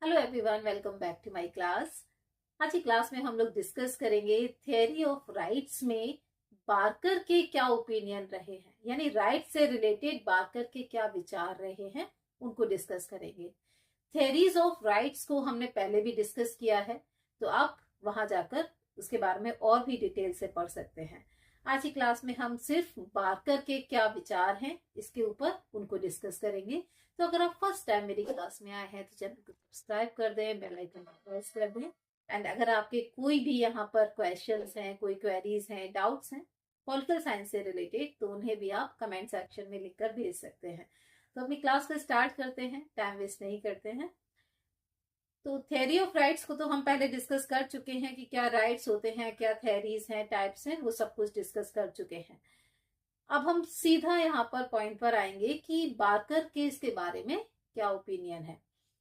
Hello everyone, welcome back to my class. आज की class में हम लोग डिस्कस करेंगे थियरी ऑफ राइट्स में बार्कर के क्या ओपिनियन रहे हैं, यानी राइट से रिलेटेड बार्कर के क्या विचार रहे हैं, उनको डिस्कस करेंगे। थियरीज ऑफ राइट्स को हमने पहले भी डिस्कस किया है, तो आप वहां जाकर उसके बारे में और भी डिटेल से पढ़ सकते हैं। आज की क्लास में हम सिर्फ बार्कर के क्या विचार हैं इसके ऊपर उनको डिस्कस करेंगे। तो अगर आप फर्स्ट टाइम मेरी क्लास में आए हैं तो चैनल को सब्सक्राइब कर दें, बेल आइकन प्रेस कर दें। एंड अगर आपके कोई भी यहाँ पर क्वेश्चंस हैं, कोई क्वेरीज हैं, डाउट्स हैं पॉलिटिकल साइंस से रिलेटेड, तो उन्हें भी आप कमेंट सेक्शन में लिखकर भेज सकते हैं। तो अपनी क्लास को स्टार्ट करते हैं, टाइम वेस्ट नहीं करते हैं। तो थ्योरी ऑफ राइट्स को तो हम पहले डिस्कस कर चुके हैं कि क्या राइट्स होते हैं, क्या थ्योरीज हैं, टाइप्स हैं, वो सब कुछ डिस्कस कर चुके हैं। अब हम सीधा यहाँ पर पॉइंट पर आएंगे कि बार्कर के इसके बारे में क्या ओपिनियन है।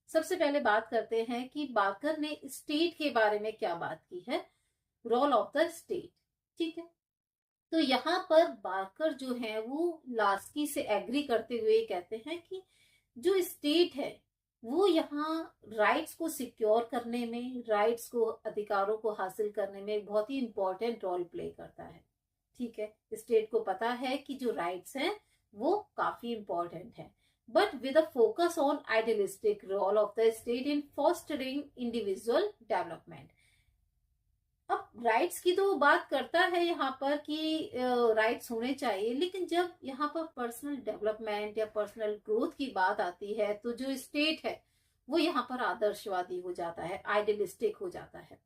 सबसे पहले बात करते हैं कि बार्कर ने स्टेट के बारे में क्या बात की है, रोल ऑफ द स्टेट। ठीक है, तो यहाँ पर बार्कर जो है वो लास्की से एग्री करते हुए कहते हैं कि जो स्टेट है वो यहाँ राइट्स को सिक्योर करने में, राइट्स को, अधिकारों को हासिल करने में बहुत ही इंपॉर्टेंट रोल प्ले करता है। ठीक है, स्टेट को पता है कि जो राइट्स हैं वो काफी इंपॉर्टेंट है, but with a focus on idealistic role of the state in fostering individual development. अब राइट्स की तो बात करता है यहाँ पर कि राइट्स होने चाहिए, लेकिन जब यहाँ पर पर्सनल डेवलपमेंट या पर्सनल ग्रोथ की बात आती है तो जो स्टेट है वो यहाँ पर आदर्शवादी हो जाता है, आइडियलिस्टिक हो जाता है।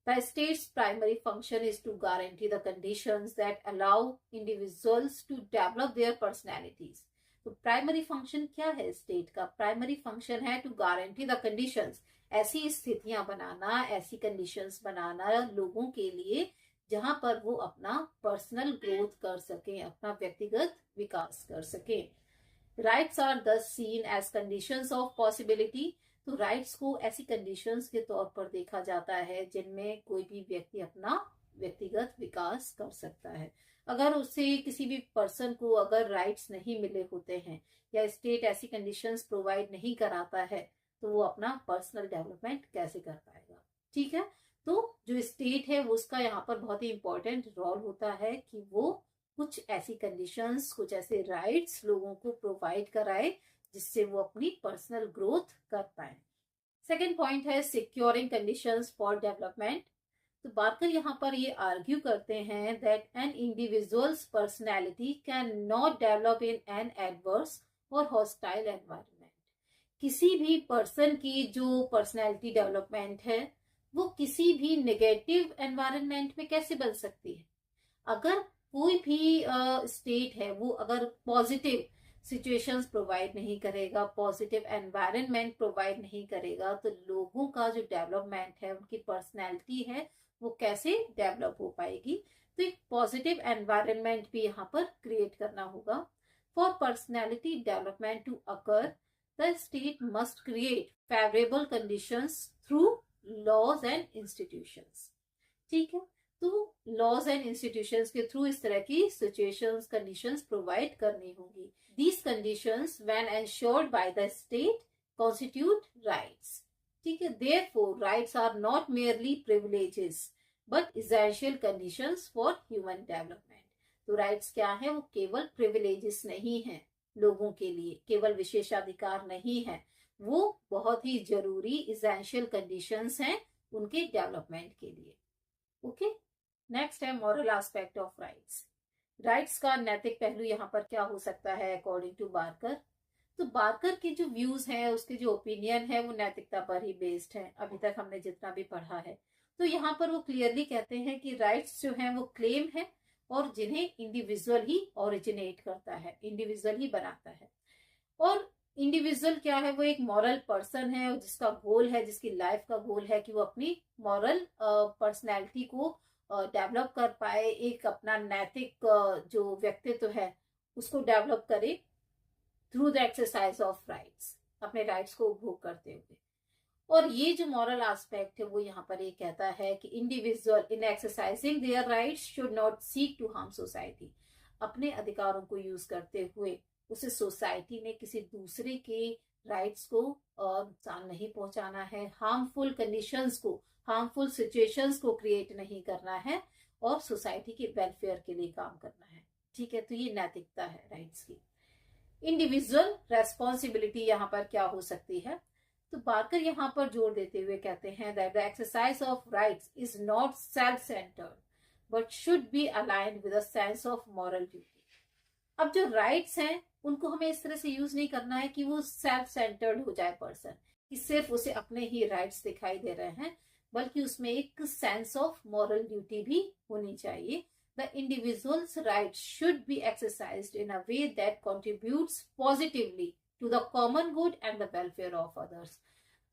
The state's primary function is to guarantee the conditions that allow individuals to develop their personalities. तो प्राइमरी फंक्शन क्या है स्टेट का? प्राइमरी फंक्शन है टू गारंटी द कंडीशंस, ऐसी स्थितियां बनाना, ऐसी कंडीशंस बनाना लोगों के लिए जहां पर वो अपना पर्सनल ग्रोथ कर सकें, अपना व्यक्तिगत विकास कर सकें। Rights are thus seen as conditions of possibility. तो राइट्स को ऐसी कंडीशंस के तौर पर देखा जाता है जिनमें कोई भी व्यक्ति अपना व्यक्तिगत विकास कर सकता है। अगर उसे, किसी भी पर्सन को अगर राइट्स नहीं मिले होते हैं या स्टेट ऐसी कंडीशंस प्रोवाइड नहीं कराता है तो वो अपना पर्सनल डेवलपमेंट कैसे कर पाएगा। ठीक है, तो जो स्टेट है वो उसका यहाँ पर बहुत ही इंपॉर्टेंट रोल होता है कि वो कुछ ऐसी कंडीशंस, कुछ ऐसे राइट्स लोगों को प्रोवाइड कराए जिससे वो अपनी पर्सनल ग्रोथ कर पाए। सेकेंड पॉइंट है सिक्योरिंग कंडीशंस फॉर डेवलपमेंट। तो बार्कर यहाँ पर ये आर्ग्यू करते हैं that an individual's personality can not develop in an adverse or hostile environment. किसी भी पर्सन की जो पर्सनैलिटी डेवलपमेंट है वो किसी भी नेगेटिव एनवायरनमेंट में कैसे बन सकती है? अगर कोई भी स्टेट है वो अगर पॉजिटिव सिचुएशंस प्रोवाइड नहीं करेगा, पॉजिटिव एनवायरनमेंट प्रोवाइड नहीं करेगा, तो लोगों का जो डेवलपमेंट है, उनकी पर्सनैलिटी है, वो कैसे डेवलप हो पाएगी? तो एक पॉजिटिव एनवायरनमेंट भी यहाँ पर क्रिएट करना होगा। For personality development to occur the state must create favourable conditions through laws and institutions. ठीक है, तो लॉज एंड इंस्टीट्यूशंस के थ्रू इस तरह की सिचुएशंस, कंडीशंस प्रोवाइड करनी होगी। These conditions, when ensured by the state, constitute rights. ठीक है, therefore rights are not merely privileges but essential conditions for human development. तो राइट्स क्या है? वो केवल प्रिविलेजेस नहीं है लोगों के लिए, केवल विशेषाधिकार नहीं है, वो बहुत ही जरूरी इसेंशियल कंडीशंस हैं उनके डेवलपमेंट के लिए। ओके, नेक्स्ट है moral aspect of rights. Rights का नैतिक पहलू यहाँ पर क्या हो सकता है अकॉर्डिंग टू बार्कर? तो बार्कर के जो व्यूज हैं, उसके जो ओपिनियन है वो नैतिकता पर ही बेस्ड है, अभी तक हमने जितना भी पढ़ा है। तो यहाँ पर वो क्लियरली कहते हैं कि राइट्स जो हैं वो क्लेम है और जिन्हें इंडिविजुअल ही ओरिजिनेट करता है, इंडिविजुअल ही बनाता है। और इंडिविजुअल क्या है? वो एक मॉरल पर्सन है जिसका गोल है, जिसकी लाइफ का गोल है कि वो अपनी मॉरल पर्सनैलिटी को डेवलप कर पाए, एक अपना नैतिक जो व्यक्तित्व है उसको डेवलप करे through the exercise of rights, अपने राइट्स को उपभोग करते हुए। और ये जो मॉरल एस्पेक्ट है वो यहाँ पर ये कहता है कि individual in exercising their rights should not seek to harm society. अपने अधिकारों को यूज करते हुए उसे सोसाइटी में किसी दूसरे के राइट्स को नुकसान नहीं पहुंचाना है, हार्मफुल कंडीशंस को, हार्मफुल सिचुएशंस को क्रिएट नहीं करना है और सोसाइटी के वेलफेयर के लिए काम करना है। ठीक है, तो ये नैतिकता है राइट्स की। इंडिविजुअल रेस्पॉन्सिबिलिटी यहाँ पर क्या हो सकती है, तो बार्कर यहाँ पर जोर देते हुए कहते हैं that the exercise of rights is not self centred but should be aligned with a sense of moral duty. अब जो राइट्स हैं उनको हमें इस तरह से यूज नहीं करना है कि वो सेल्फ सेंटर्ड हो जाए पर्सन, कि सिर्फ उसे अपने ही राइट्स दिखाई दे रहे हैं, बल्कि उसमें एक सेंस ऑफ मॉरल ड्यूटी भी होनी चाहिए। The individual's rights should be exercised in a way that contributes positively to the common good and the welfare of others.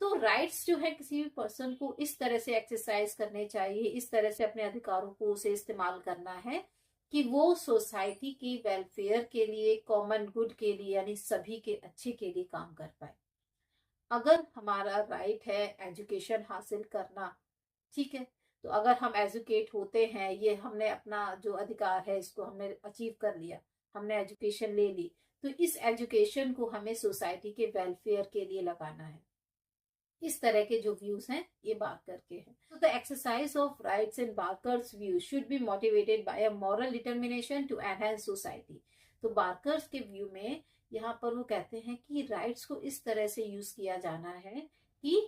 तो राइट्स जो है किसी भी पर्सन को इस तरह से एक्सरसाइज करने चाहिए, इस तरह से अपने अधिकारों को उसे इस्तेमाल करना है कि वो सोसाइटी की वेलफेयर के लिए, कॉमन गुड के लिए, यानी सभी के अच्छे के लिए काम कर पाए। अगर हमारा राइट है एजुकेशन हासिल करना, ठीक है, तो अगर हम एजुकेट होते हैं, ये हमने अपना जो अधिकार है इसको हमने अचीव कर लिया, हमने एजुकेशन ले ली, तो इस एजुकेशन को हमें सोसाइटी के वेलफेयर के लिए लगाना है। इस तरह के जो व्यूज हैं ये बार्कर के हैं। तो the exercise of rights in Barker's view should be motivated by a moral determination to enhance society. तो बार्कर्स के व्यू में यहाँ पर वो कहते हैं कि राइट्स को इस तरह से यूज किया जाना है कि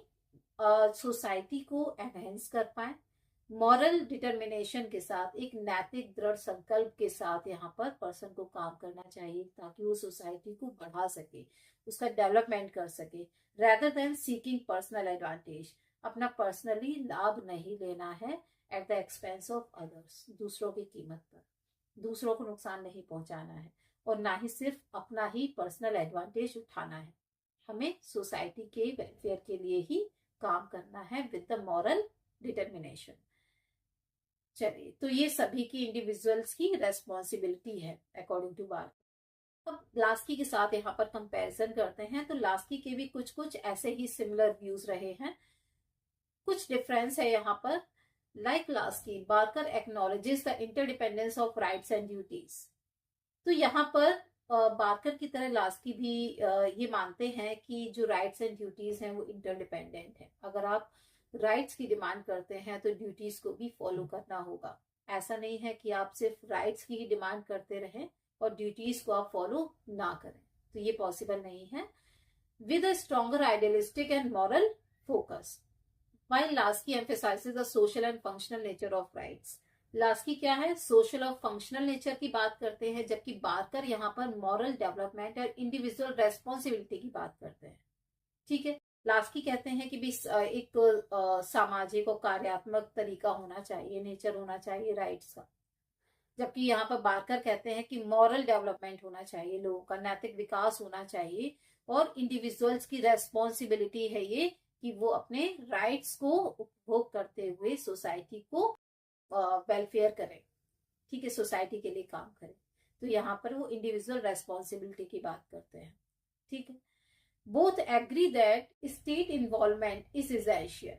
सोसाइटी को एनहेंस कर पाए, मॉरल डिटर्मिनेशन के साथ, एक नैतिक दृढ़ संकल्प के साथ यहाँ पर पर्सन को काम करना चाहिए ताकि वो सोसाइटी को बढ़ा सके, उसका डेवलपमेंट कर सके, rather than seeking personal advantage. अपना पर्सनली लाभ नहीं लेना है at the expense of others, दूसरों की कीमत पर, दूसरों को नुकसान नहीं पहुंचाना है और ना ही सिर्फ अपना ही पर्सनल एडवांटेज उठाना है। हमें सोसाइटी के वेलफेयर के लिए ही काम करना है विद द मॉरल डिटर्मिनेशन। चलिए, तो ये सभी की इंडिविजुअल्स की रेस्पॉन्सिबिलिटी है अकॉर्डिंग टू बार्कर। अब लास्की के साथ यहाँ पर कंपैरिजन करते हैं, तो लास्की के भी कुछ कुछ ऐसे ही सिमिलर व्यूज रहे हैं, कुछ डिफरेंस है यहाँ पर। Like Laski, Barker acknowledges the interdependence of rights and duties. तो यहाँ पर बार्कर की तरह लास्की भी ये मानते हैं कि जो राइट्स एंड ड्यूटीज हैं वो इंटरडिपेंडेंट है। अगर आप राइट्स की डिमांड करते हैं तो ड्यूटीज को भी फॉलो करना होगा। ऐसा नहीं है कि आप सिर्फ राइट्स की ही डिमांड करते रहें और ड्यूटीज को आप फॉलो ना करें, तो ये पॉसिबल नहीं है। With a stronger idealistic and moral focus, while Laski emphasises the social and functional nature of rights. Laski क्या है, सोशल और फंक्शनल नेचर की बात करते हैं, जबकि बार्कर यहाँ पर मॉरल डेवलपमेंट और इंडिविजुअल रेस्पॉन्सिबिलिटी की बात करते हैं। ठीक है, लास्की कहते हैं कि भी एक सामाजिक और कार्यात्मक तरीका होना चाहिए, नेचर होना चाहिए राइट्स का, जबकि यहाँ पर बार्कर कहते हैं कि मॉरल डेवलपमेंट होना चाहिए, लोगों का नैतिक विकास होना चाहिए और इंडिविजुअल्स की रेस्पॉन्सिबिलिटी है ये कि वो अपने राइट्स को उपभोग करते हुए सोसाइटी को वेलफेयर करें, ठीक है, सोसाइटी के लिए काम करें। तो यहाँ पर वो इंडिविजुअल रेस्पॉन्सिबिलिटी की बात करते हैं। ठीक है, both agree that state involvement is essential.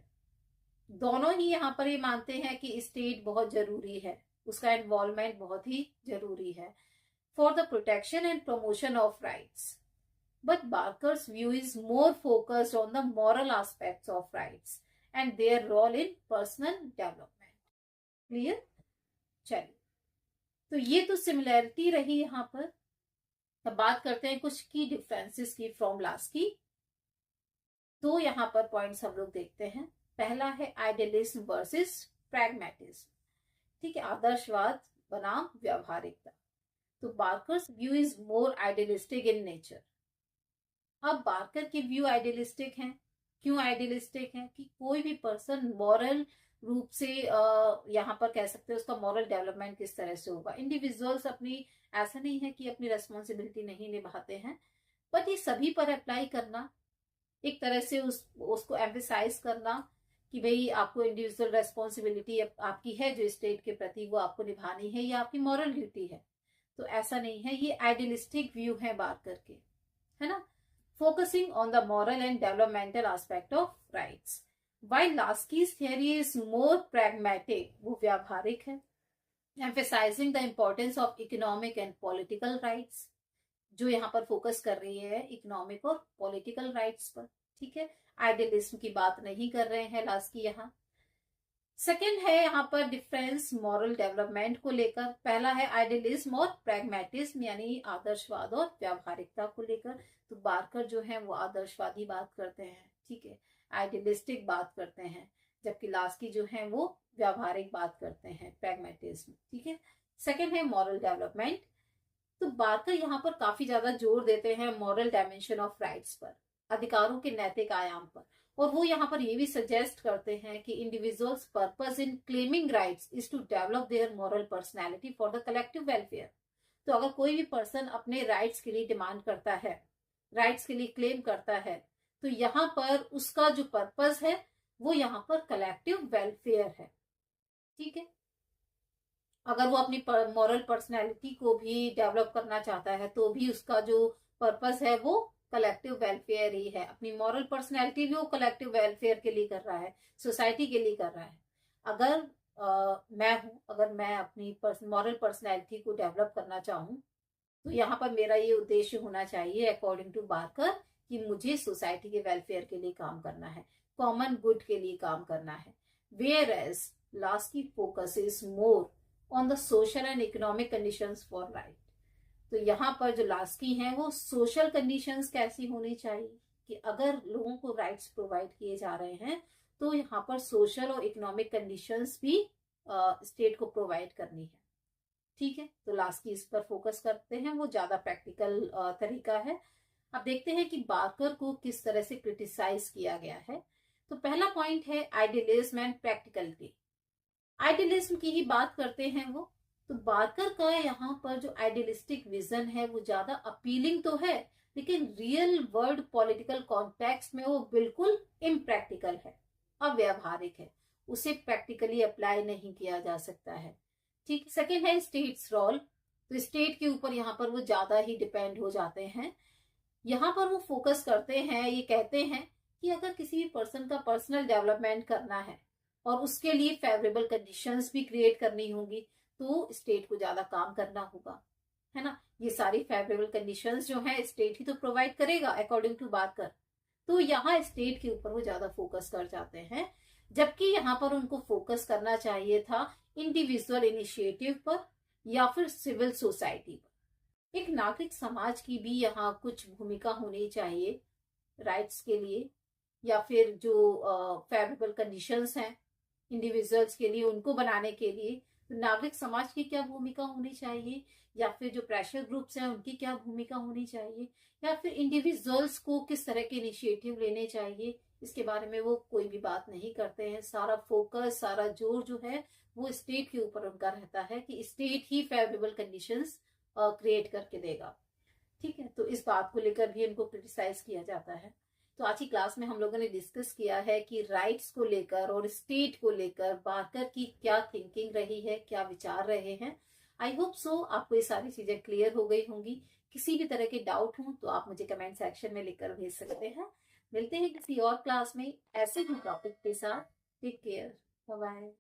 दोनों ही यहाँ पर ये मानते हैं कि स्टेट बहुत जरूरी है, उसका इन्वॉल्वमेंट बहुत ही जरूरी है for the protection and promotion of rights. But Barker's view is more focused on the moral aspects of rights and their role in personal development. Clear? चलिए, तो ये तो सिमिलैरिटी रही यहाँ पर। अब बात करते हैं कुछ की डिफरेंसेस की फ्रॉम लास्की। तो यहाँ पर पॉइंट्स हम लोग देखते हैं। पहला है आइडियलिज्म वर्सेस प्रैग्मेटिज्म। ठीक है, आदर्शवाद बनाम व्यावहारिकता। तो Barker's view is more idealistic in nature. अब बार्कर के व्यू आइडियलिस्टिक हैं। क्यों आइडियलिस्टिक हैं? कि कोई भी पर्सन मॉरल रूप से यहाँ पर कह सकते हैं उसका मॉरल डेवलपमेंट किस तरह से होगा। इंडिविजुअल्स अपनी, ऐसा नहीं है कि अपनी रेस्पॉन्सिबिलिटी नहीं निभाते हैं, बट ये सभी पर अप्लाई करना, एक तरह से उसको एम्फेसाइज करना कि भाई आपको इंडिविजुअल रेस्पॉन्सिबिलिटी आपकी है जो स्टेट के प्रति, वो आपको निभानी है, ये आपकी मॉरल ड्यूटी है। तो ऐसा नहीं है, ये आइडियलिस्टिक व्यू है बार्कर के, है ना। Focusing on the moral and developmental aspect of rights, while Lasky's theory is more pragmatic, वो व्यावहारिक है, emphasizing the importance of economic and political rights, जो यहाँ पर फोकस कर रही है इकोनॉमिक और पॉलिटिकल राइट्स पर। ठीक है, आइडियलिज्म की बात नहीं कर रहे हैं लास्की यहाँ। सेकंड है यहाँ पर डिफरेंस मॉरल डेवलपमेंट को लेकर। पहला है आइडियलिज्म और प्रैग्मेटिज्म यानी आदर्शवाद और व्यावहारिकता को लेकर। तो बार्कर जो है वो आदर्शवादी बात करते हैं, ठीक है, आइडियलिस्टिक बात करते हैं, जबकि लास्की जो है वो व्यावहारिक बात करते हैं, प्रैग्मेटिज्म, ठीक है। सेकंड है मॉरल डेवलपमेंट। तो बार्कर यहाँ पर काफी ज्यादा जोर देते हैं मॉरल डायमेंशन ऑफ राइट्स पर, अधिकारों के नैतिक आयाम पर। और वो यहाँ पर ये भी सजेस्ट करते हैं कि individual's purpose in claiming rights is to develop their moral personality for the collective welfare. तो अगर कोई भी पर्सन अपने राइट्स के लिए डिमांड करता है, राइट्स के लिए क्लेम करता है, तो यहाँ पर उसका जो पर्पस है वो यहाँ पर कलेक्टिव वेलफेयर है, ठीक है। अगर वो अपनी मॉरल पर्सनैलिटी को भी डेवलप करना चाहता है तो भी उसका जो पर्पस है वो कलेक्टिव वेलफेयर ही है। अपनी मॉरल पर्सनैलिटी भी वो कलेक्टिव वेलफेयर के लिए कर रहा है, सोसाइटी के लिए कर रहा है। अगर अगर मैं अपनी मॉरल पर्सनैलिटी को डेवलप करना चाहूँ तो यहाँ पर मेरा ये उद्देश्य होना चाहिए अकॉर्डिंग टू बार्कर कि मुझे सोसाइटी के वेलफेयर के लिए काम करना है, कॉमन गुड के लिए काम करना है। Whereas Laski focus is more on the social and economic conditions for right. तो यहाँ पर जो लास्की हैं वो सोशल कंडीशंस कैसी होनी चाहिए कि अगर लोगों को राइट्स प्रोवाइड किए जा रहे हैं तो यहाँ पर सोशल और इकोनॉमिक कंडीशंस भी स्टेट को प्रोवाइड करनी है, ठीक है। तो लास्की इस पर फोकस करते हैं, वो ज्यादा प्रैक्टिकल तरीका है। अब देखते हैं कि बार्कर को किस तरह से क्रिटिसाइज किया गया है। तो पहला पॉइंट है आइडियलिज्म एंड प्रैक्टिकलिटी। आइडियलिज्म की ही बात करते हैं वो। तो बार्कर का यहाँ पर जो आइडियलिस्टिक विजन है वो ज्यादा अपीलिंग तो है, लेकिन रियल वर्ल्ड पॉलिटिकल कॉन्टेक्स्ट में वो बिल्कुल इम्प्रैक्टिकल है, अव्यावहारिक है, उसे प्रैक्टिकली अप्लाई नहीं किया जा सकता है, ठीक। सेकेंड है स्टेट्स रोल। तो स्टेट के ऊपर यहाँ पर वो ज्यादा ही डिपेंड हो जाते हैं। यहाँ पर वो फोकस करते हैं, ये कहते हैं कि अगर किसी भी पर्सन का पर्सनल डेवलपमेंट करना है और उसके लिए फेवरेबल कंडीशंस भी क्रिएट करनी होगी तो स्टेट को ज्यादा काम करना होगा, है ना। ये सारी फेवरेबल कंडीशंस जो है स्टेट ही तो प्रोवाइड करेगा अकॉर्डिंग टू बार्कर। तो यहाँ स्टेट के ऊपर वो ज्यादा फोकस कर जाते हैं, जबकि यहाँ पर उनको फोकस करना चाहिए था इंडिविजुअल इनिशिएटिव पर या फिर सिविल सोसाइटी पर। एक नागरिक समाज की भी यहाँ कुछ भूमिका होनी चाहिए राइट्स के लिए, या फिर जो फेवरेबल कंडीशंस हैं इंडिविजुअल्स के लिए उनको बनाने के लिए। तो नागरिक समाज की क्या भूमिका होनी चाहिए, या फिर जो प्रेशर ग्रुप्स हैं उनकी क्या भूमिका होनी चाहिए, या फिर इंडिविजुअल्स को किस तरह के इनिशिएटिव लेने चाहिए, इसके बारे में वो कोई भी बात नहीं करते हैं। सारा फोकस, सारा जोर जो है वो स्टेट के ऊपर उनका रहता है कि स्टेट ही फेवरेबल कंडीशंस क्रिएट करके देगा, ठीक है। तो इस बात को लेकर भी इनको क्रिटिसाइज किया जाता है। तो आज की क्लास में हम लोगों ने डिस्कस किया है कि राइट्स को लेकर और स्टेट को लेकर बार्कर की क्या थिंकिंग रही है, क्या विचार रहे हैं। आई होप सो आपको ये सारी चीजें क्लियर हो गई होंगी। किसी भी तरह के डाउट हो तो आप मुझे कमेंट सेक्शन में लिखकर भेज सकते हैं। मिलते हैं किसी और क्लास में ऐसे ही टॉपिक के साथ। Take care, bye bye.